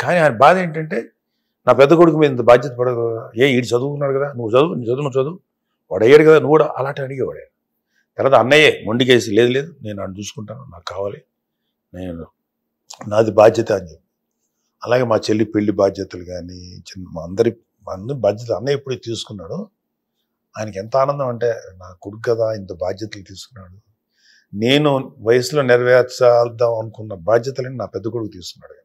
కానీ ఆయన బాధ ఏంటంటే నా పెద్ద కొడుకు మీద ఇంత బాధ్యత పడదు. ఈడు చదువుకున్నాడు కదా, నువ్వు చదువు వాడు అయ్యాడు కదా, నువ్వు కూడా అలాంటి అడిగేవాడు. తర్వాత అన్నయ్యే మొండికేసి లేదు నేను ఆయన చూసుకుంటాను, నాకు కావాలి, నేను నాది బాధ్యత అని చెప్పి. అలాగే మా చెల్లి పెళ్లి బాధ్యతలు కానీ మా అందరి బాధ్యత అన్నయ్య ఎప్పుడు తీసుకున్నాడు. ఆయనకి ఎంత ఆనందం అంటే నా కొడుకు కదా ఇంత బాధ్యతలు తీసుకున్నాడు, నేను వయసులో నెరవేర్చాల్దాం అనుకున్న బాధ్యతలని నా పెద్ద కొడుకు తీసుకున్నాడు.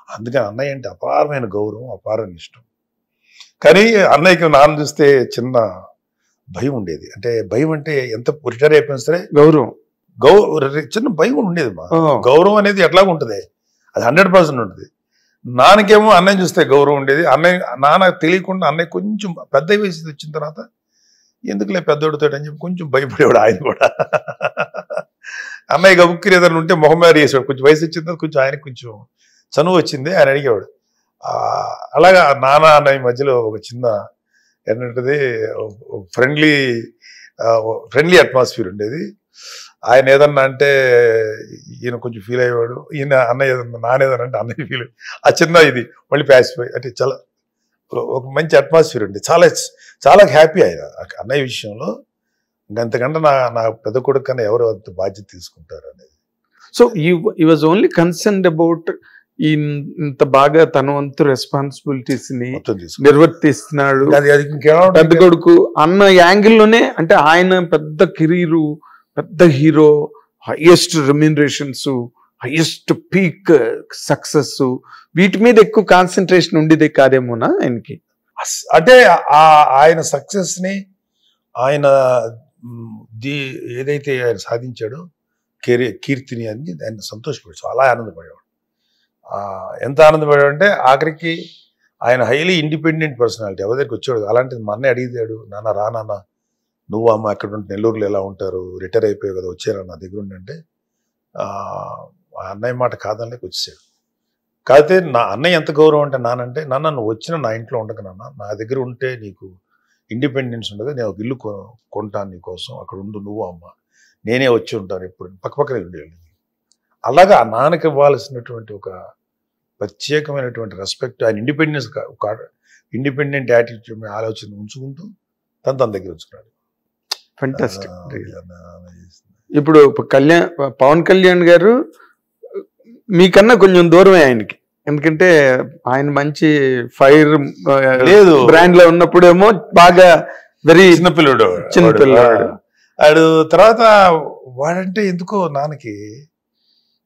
అందుకని అన్నయ్య అంటే అపారమైన గౌరవం, అపారమైన ఇష్టం. కానీ అన్నయ్యకి నాన్న చూస్తే చిన్న భయం ఉండేది. అంటే భయం అంటే ఎంత రిటైర్ అయిపోయినా సరే గౌరవం చిన్న భయం కూడా ఉండేది. మా గౌరవం అనేది ఎట్లాగా ఉంటుంది, అది 100% ఉంటుంది. నాన్నకేమో అన్నయ్య చూస్తే గౌరవం ఉండేది. నాన్న తెలియకుండా అన్నయ్య కొంచెం పెద్ద వయసు వచ్చిన తర్వాత ఎందుకులే పెద్దోడితో అని చెప్పి కొంచెం భయపడేవాడు ఆయన కూడా. అన్నయ్య గబుక్కిరి ఏదైనా ఉంటే మొహం మీద వేసాడు. కొంచెం వయసు వచ్చిన తర్వాత కొంచెం ఆయనకు కొంచెం చనువు వచ్చింది, ఆయన అడిగేవాడు. అలాగా నాన్న అన్నయ్య మధ్యలో ఒక చిన్న ఏంటంటే ఫ్రెండ్లీ అట్మాస్ఫియర్ ఉండేది. ఆయన ఏదన్నా అంటే ఈయన కొంచెం ఫీల్ అయ్యేవాడు, ఈయన అన్నయ్య ఏదన్నా నాన్న ఏదన్నా అంటే అన్నయ్య ఫీల్ ఆ చిన్న ఇది మళ్ళీ ప్యాసిఫై అంటే చాలా ఒక మంచి అట్మాస్ఫియర్ ఉంది. చాలా చాలా హ్యాపీ ఆయన అన్నయ్య విషయంలో. ఇంకంతకంటే నా పెద్ద కొడుకు కన్నా ఎవరు అంత బాధ్యత తీసుకుంటారు అనేది. సో ఈ వాజ్ ఓన్లీ కన్సర్న్డ్ అబౌట్ ఇంత బాగా తన వంతు రెస్పాన్సిబిలిటీస్ ని నిర్వర్తిస్తున్నాడు పెద్ద కొడుకు అన్న యాంగిల్లోనే. అంటే ఆయన పెద్ద కెరీరు, పెద్ద hero, highest remunerations, highest peak success, వీటి మీద ఎక్కువ కాన్సన్ట్రేషన్ ఉండేదే కాదేమోనా ఆయనకి. అంటే ఆయన సక్సెస్ ని ఆయన ఏదైతే ఆయన సాధించాడో కీర్తిని అని ఆయన సంతోషపడాడు, చాలా ఆనందపడేవాడు. ఎంత ఆనందపడాడు అంటే ఆఖరికి ఆయన హైలీ ఇండిపెండెంట్ పర్సనాలిటీ. ఎవరి దగ్గరికి వచ్చాడు. అలాంటిది మా అన్నయ్య అడిగాడు, నాన్న రా నాన్న, నువ్వు అమ్మ ఎక్కడ ఉంటే నెల్లూరులో ఎలా ఉంటారు, రిటైర్ అయిపోయావు కదా, వచ్చారా నా దగ్గర ఉండంటే అన్నయ్య మాట కాదనలేక వచ్చేసాడు. కాకపోతే నా అన్నయ్య ఎంత గౌరవం అంటే నానంటే, నాన్న నువ్వు వచ్చిన నా ఇంట్లో ఉండక నాన్న, నా దగ్గర ఉంటే నీకు ఇండిపెండెన్స్ ఉండదు, నేను ఒక ఇల్లు కొంటాను నీకోసం, అక్కడ ఉండు నువ్వు అమ్మ, నేనే వచ్చి ఉంటాను ఎప్పుడు, పక్కనే ఉండేది. అలాగా ఆ నాన్నకి ఇవ్వాల్సినటువంటి ఒక ప్రత్యేకమైనటువంటి రెస్పెక్ట్, ఆయన ఇండిపెండెంట్ యాటిట్యూడ్ ఆలోచన ఉంచుకుంటూ తన దగ్గర ఉంచుకున్నాడు. ఫెంటాస్టిక్. ఇప్పుడు పవన్ కళ్యాణ్ గారు మీకన్నా కొంచెం దూరమే ఆయనకి, ఎందుకంటే ఆయన మంచి ఫైర్ లేదు బ్రాండ్ లో ఉన్నప్పుడేమో బాగా వెరీ చిన్నపిల్లడు వాడు. తర్వాత వాడంటే ఎందుకో నాన్నకి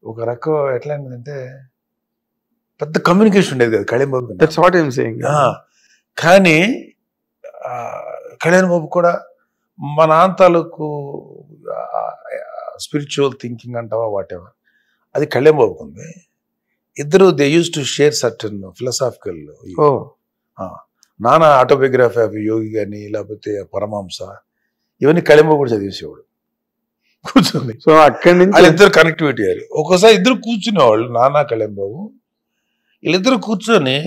ఒక రకం ఎట్లా అంటే పెద్ద కమ్యూనికేషన్ ఉండేది కదా Kalyan Babu. That's what I am saying. కానీ కళ్యాణ్ బాబు కూడా మా నాన్న తాలూకు స్పిరిచువల్ థింకింగ్ అంటావా వాటెవర్, అది కళ్యాణ్ బాబుకు ఉంది. ఇద్దరు they use to share certain philosophical. నాన్న ఆటోబయోగ్రఫీ ఆఫ్ యోగి కానీ లేకపోతే పరమహంస, ఇవన్నీ కళ్యాణ్ బాబు కూడా చదివేసేవాడు కూర్చొని. సో అక్కడి నుంచి వాళ్ళిద్దరు కనెక్టివిటీ అయ్యారు. ఒక్కోసారి ఇద్దరు కూర్చునేవాళ్ళు, నాన్న కళ్యాణ్ బాబు. వీళ్ళిద్దరు కూర్చొని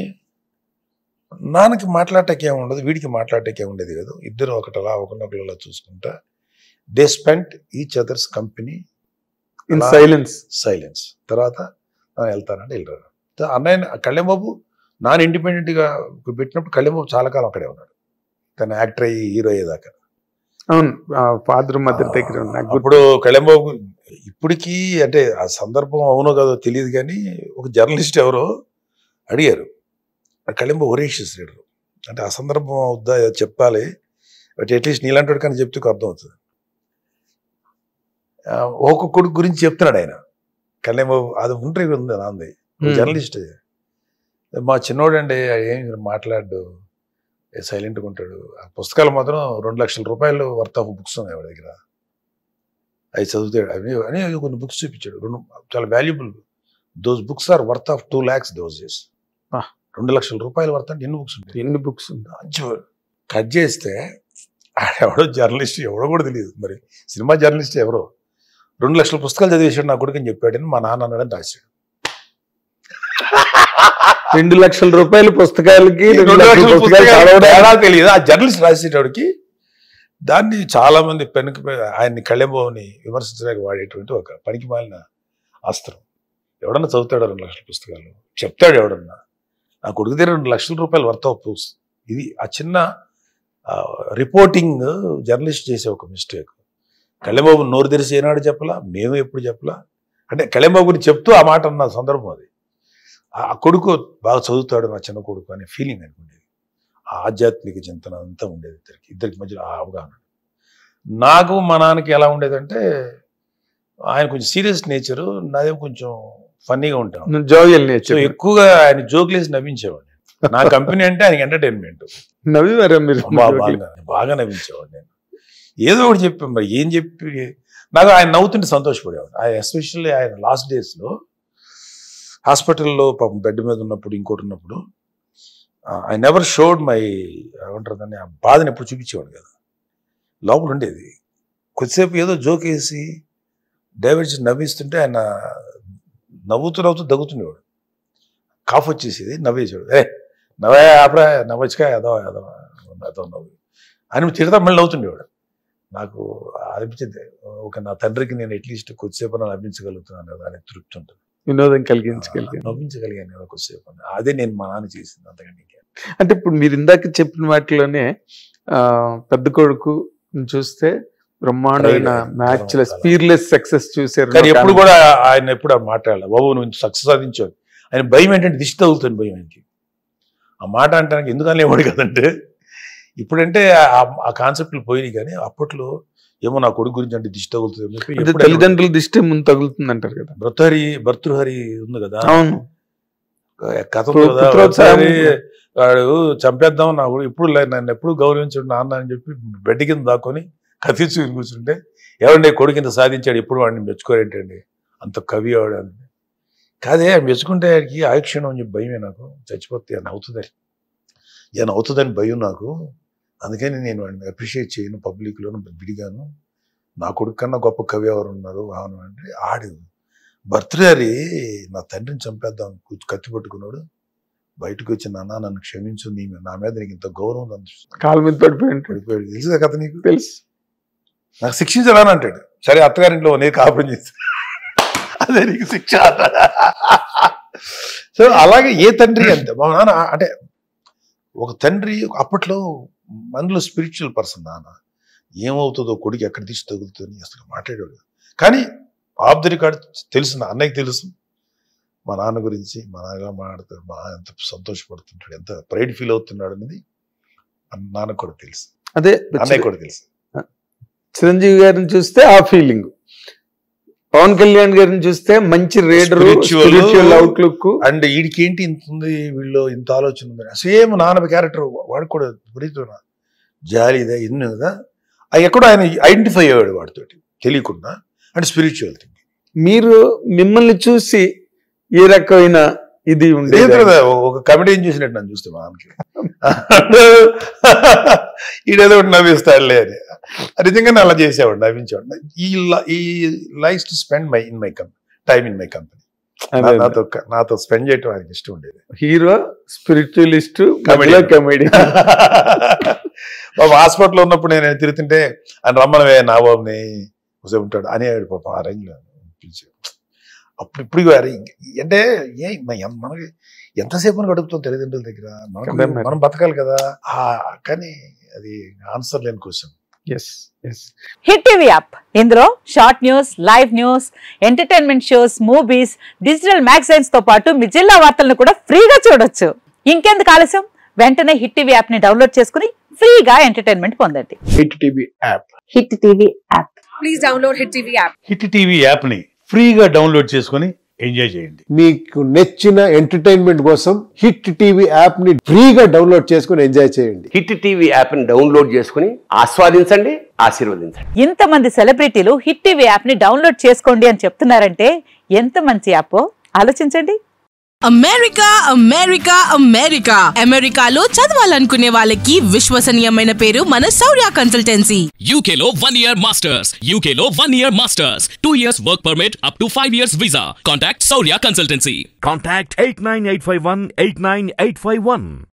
నాన్నకి మాట్లాడటానికి ఏముండదు, వీడికి మాట్లాడటానికి ఏముండేది కదా, ఇద్దరు ఒకటలా ఒకరినొకరిలా చూసుకుంటా they spent each others company in silence. తర్వాత వెళ్తానంటే వెళ్ళారు. అన్నయ్య కళ్యాణ్ బాబు నాన్న ఇండిపెండెంట్గా పెట్టినప్పుడు కళ్యాణ్ బాబు చాలా కాలం అక్కడే ఉన్నాడు, తను యాక్టర్ అయ్యి హీరో అయ్యేదాకా. అవును, ఫాదర్ మదర్ దగ్గర ఉన్నాడు. ఇప్పుడు కళ్యాణ్ బాబు ఇప్పటికీ అంటే ఆ సందర్భం అవునో కాదో తెలియదు కానీ ఒక జర్నలిస్ట్ ఎవరో అడిగారు, కళ్యాణ్ బాబు ఒరేషియస్ లీడరు అంటే ఆ సందర్భం అవుద్దా చెప్పాలి, బట్ అట్లీస్ట్ నీలాంటి వాడు కానీ చెప్తే అర్థం అవుతుంది. ఒక కొడుకు గురించి చెప్తున్నాడు ఆయన కళ్యాణ్ బాబు. అది ఇంటర్వ్యూ ఉంది నాంది, జర్నలిస్ట్. మా చిన్నోడండి ఏం మాట్లాడు, సైలెంట్గా ఉంటాడు. ఆ పుస్తకాలు మాత్రం 2 లక్షల రూపాయలు వర్త్ ఆఫ్ బుక్స్ ఉన్నాయి వాడి దగ్గర, అవి చదువుతాడు. అని కొన్ని బుక్స్ చూపించాడు, చాలా valuable. Those books are worth of 2 lakhs those days. 2 లక్షల రూపాయలు వర్త్ అంటే ఎన్ని బుక్స్ ఉంటాయి. కట్ చేస్తే ఎవడో జర్నలిస్ట్ ఎవడో కూడా తెలియదు, మరి సినిమా జర్నలిస్ట్ ఎవరో 2 లక్షల పుస్తకాలు చదివేసాడు నా కొడుకు అని చెప్పాడని మా నాన్న అన్నాడని రాశాడు. 2 లక్షల రూపాయల పుస్తకాలకి తెలియదు ఆ జర్నలిస్ట్ రాసేటోడికి. దాన్ని చాలా మంది ఆయన్ని కళ్యాణ్ బాబుని విమర్శించడానికి వాడేటువంటి ఒక పనికి మాలిన అస్త్రం. ఎవడన్నా చదువుతాడు 2 లక్షల పుస్తకాలు, చెప్తాడు ఎవడన్నా. నా కొడుకు దగ్గర 2 లక్షల రూపాయలు వర్త్ ఆఫ్ ప్రూఫ్స్. ఇది ఆ చిన్న రిపోర్టింగ్ జర్నలిస్ట్ చేసే ఒక మిస్టేక్. కళ్యాణబాబు నోరు తెరిచి ఏనాడు చెప్పలా, మేము ఎప్పుడు చెప్పలా. అంటే కళ్యాణబాబు గురించి చెప్తూ ఆ మాట అన్న సందర్భం అది. ఆ కొడుకు బాగా చదువుతాడు నా చిన్న కొడుకు అనే ఫీలింగ్ అనుకుండేది. ఆ ఆధ్యాత్మిక చింతన అంతా ఉండేది ఇద్దరికి మధ్యలో ఆ అవగాహన. నాకు మా నాన్నకి ఎలా ఉండేదంటే ఆయన కొంచెం సీరియస్ నేచరు, నాదే కొంచెం ఫన్నీగా ఉంటాను, జోవియల్ నేచర్. ఎక్కువగా ఆయన జోక్లేసి నవ్వించేవాడిని. నా కంపెనీ అంటే ఆయనకి ఎంటర్టైన్మెంట్. బాగా నవ్వించేవాడు. నేను ఏదో ఒకటి చెప్పాను, మరి ఏం చెప్పి నాకు ఆయన నవ్వుతుంటే సంతోషపడేవాడు. ఎస్పెషల్లీ ఆయన లాస్ట్ డేస్లో హాస్పిటల్లో పాపం బెడ్ మీద ఉన్నప్పుడు, ఇంకోటి ఉన్నప్పుడు ఐ నెవర్ షోడ్ మై ఏమంటారు దాన్ని, ఆ బాధను ఎప్పుడు చూపించేవాడు కదా, లోపల ఉండేది. కొద్దిసేపు ఏదో జోక్ వేసి డైవర్స్ నవ్విస్తుంటే ఆయన నవ్వుతూ దగ్గుతుండేవాడు. కాఫ్ వచ్చేసేది, నవ్వేసాడు. నవ్వే ఆపరా, నవ్వచ్చుగా ఏదో ఏదో ఏదో నవ్వు అని తిడతా మళ్ళీ నవ్వుతుండేవాడు. నాకు అనిపించింది, ఒక నా తండ్రికి నేను అట్లీస్ట్ కొద్దిసేపు నవ్వించగలుగుతున్నాను కదా అని తృప్తి ఉంటుంది. వినోదం నవ్వించగలిగాను కదా కొద్దిసేపు. అదే నేను మా నాన్న చేసింది, అంతకంటే. అంటే ఇప్పుడు మీరు ఇందాక చెప్పిన వాటిలోనే పెద్ద కొడుకు చూస్తే బ్రహ్మాండమైన మ్యాచ్ స్పీర్లెస్ సక్సెస్ చూసారు. కానీ ఎప్పుడు కూడా ఆయన ఎప్పుడు మాట్లాడాలి, బాబు నువ్వు సక్సెస్ సాధించావు. ఆయన భయం ఏంటంటే దిష్టి తగులుతుంది భయం ఆయనకి. ఆ మాట అంటానికి ఎందుకని లేవాడు కదంటే, ఇప్పుడంటే ఆ కాన్సెప్ట్లు పోయినాయి. కానీ అప్పట్లో ఏమో నా కొడుకు గురించి అంటే దిష్టి తగులుతుంది, తల్లిదండ్రుల దిష్టి ముందు తగులుతుంది అంటారు కదా. భర్తృహరి ఉంది కదా, అవును కథ వాడు చంపేద్దాం నా కూడా ఇప్పుడు నన్ను ఎప్పుడు గౌరవించడు నాన్న అని చెప్పి బెడ్ కింద దాక్కొని కథించుకుని కూర్చుంటే, ఎవరండి కొడుకు ఇంత సాధించాడు, ఎప్పుడు వాడిని మెచ్చుకోరేంటండి, అంత కవి వాడు అని. కాదే మెచ్చుకుంటే ఆయనకి ఆయుక్షణం అని చెప్పి భయమే నాకు. చచ్చిపోతే ఏమైనా అవుతుందని భయం నాకు. అందుకని నేను వాడిని అప్రిషియేట్ చేయను పబ్లిక్లోను విడిగాను. నా కొడుకు కన్నా గొప్ప కవి ఎవరు ఉన్నారు అవును అంటే, ఆడు భర్తృహరి నా తండ్రిని చంపేద్దాం కత్తి పట్టుకున్నాడు, బయటకు వచ్చి నాన్న నన్ను క్షమించు, నా మీద నీకు ఇంత గౌరవం అనిపిస్తుంది, కాలు మీద పడిపోయాడు. తెలుసు కథ నీకు, తెలుసు. నాకు శిక్షించాలని అంటాడు. సరే అత్తగారింట్లో నేను కాపురం చేసి అదే నీకు శిక్ష. సో అలాగే ఏ తండ్రి అంతే. మా నాన్న అంటే ఒక తండ్రి అప్పట్లో అందులో స్పిరిచువల్ పర్సన్. నాన్న ఏమవుతుందో కొడుకు ఎక్కడ తీసి తగులుతుంది అసలు మాట్లాడాడు. కానీ ఆఫ్ ది రికార్డ్ తెలుసు, నా అన్నయ్యకి తెలుసు మా నాన్న గురించి. మా నాన్న ఎలా మాట్లాడతాడు, మా నాన్న ఎంత సంతోషపడుతుంటాడు, ఎంత ప్రైడ్ ఫీల్ అవుతున్నాడు అనేది నాన్నకు కూడా తెలుసు, అదే అన్నయ్య కూడా తెలుసు. చిరంజీవి గారిని చూస్తే ఆ ఫీలింగ్, పవన్ కళ్యాణ్ గారిని చూస్తే మంచి రీడర్, స్పిరిచువల్ అవుట్లుక్. అండ్ వీడికి ఏంటి ఇంత ఉంది, వీళ్ళు ఇంత ఆలోచన ఉంది. సేమ్ నాన్న క్యారెక్టర్ వాడు కూడా విపరీతమైన జాలి ఇదే ఇన్ని కదా, అవి ఎక్కడో ఆయన ఐడెంటిఫై అయ్యాడు వాడితోటి తెలియకుండా. అంటే స్పిరిచువల్ థింగ్. మీరు మిమ్మల్ని చూసి ఏ రకమైన ఇది ఉండేది కదా, ఒక కమెడీని చూసినట్టు నన్ను చూస్తే మా నాన్నకి ఈడేదో ఒకటి నవ్విస్తాడులే అని. నిజంగానే అలా చేసేవాడు, నవ్వించేవాడు. ఈ likes to spend my time in my company. నాతో స్పెండ్ చేయటం ఆయనకి ఇష్టం ఉండేది. Hero, spiritualist, comedy. హాస్పిటల్లో ఉన్నప్పుడు నేను తిరుగుతుంటే ఆయన రమ్మనవే నా బాబుని ఉంటాడు అనేవాడు పాపం. ఆ రేంజ్లో అనిపించేది. అప్పుడు ఇప్పుడు అంటే మనకి ఎంతసేపు గడుపుతాం తల్లిదండ్రుల దగ్గర, మనం బతకాలి కదా. కానీ అది ఆన్సర్ లేని క్వశ్చన్. హిట్ టీవీ యాప్, ఇందులో short news, live news, entertainment shows, movies, digital magazines తో పాటు మీ జిల్లా వార్తలను కూడా ఫ్రీగా చూడొచ్చు. ఇంకెందుకు ఆలస్యం, వెంటనే హిట్ టీవీ యాప్ ని డౌన్లోడ్ చేసుకుని ఫ్రీగా ఎంటర్టైన్మెంట్ పొందండి. Hit TV app. Hit TV app. Please download hit TV app. Hit TV app ని ఫ్రీగా డౌన్లోడ్ చేసుకుని ఎంజాయ్ చేయండి. మీకు నచ్చిన ఎంటర్టైన్మెంట్ కోసం హిట్ టీవీ యాప్ ని ఫ్రీగా డౌన్లోడ్ చేసుకుని ఎంజాయ్ చేయండి. హిట్ టీవీ యాప్ ని డౌన్లోడ్ చేసుకుని ఆస్వాదించండి, ఆశీర్వదించండి. ఇంతమంది సెలబ్రిటీలు హిట్ టీవీ యాప్ ని డౌన్లోడ్ చేసుకోండి అని చెప్తున్నారంటే ఎంత మంచి యాప్ ఆలోచించండి. అమెరికా అమెరికా అమెరికా అమెరికాలో చదవాలనుకునే వాళ్ళకి విశ్వసనీయమైన పేరు మన శౌర్య కన్సల్టెన్సీ. UK లో 1 year masters, UK లో 1 year masters, 2 years work permit up to 5 years visa. Contact Saurya Consultancy. Contact 89851 89851.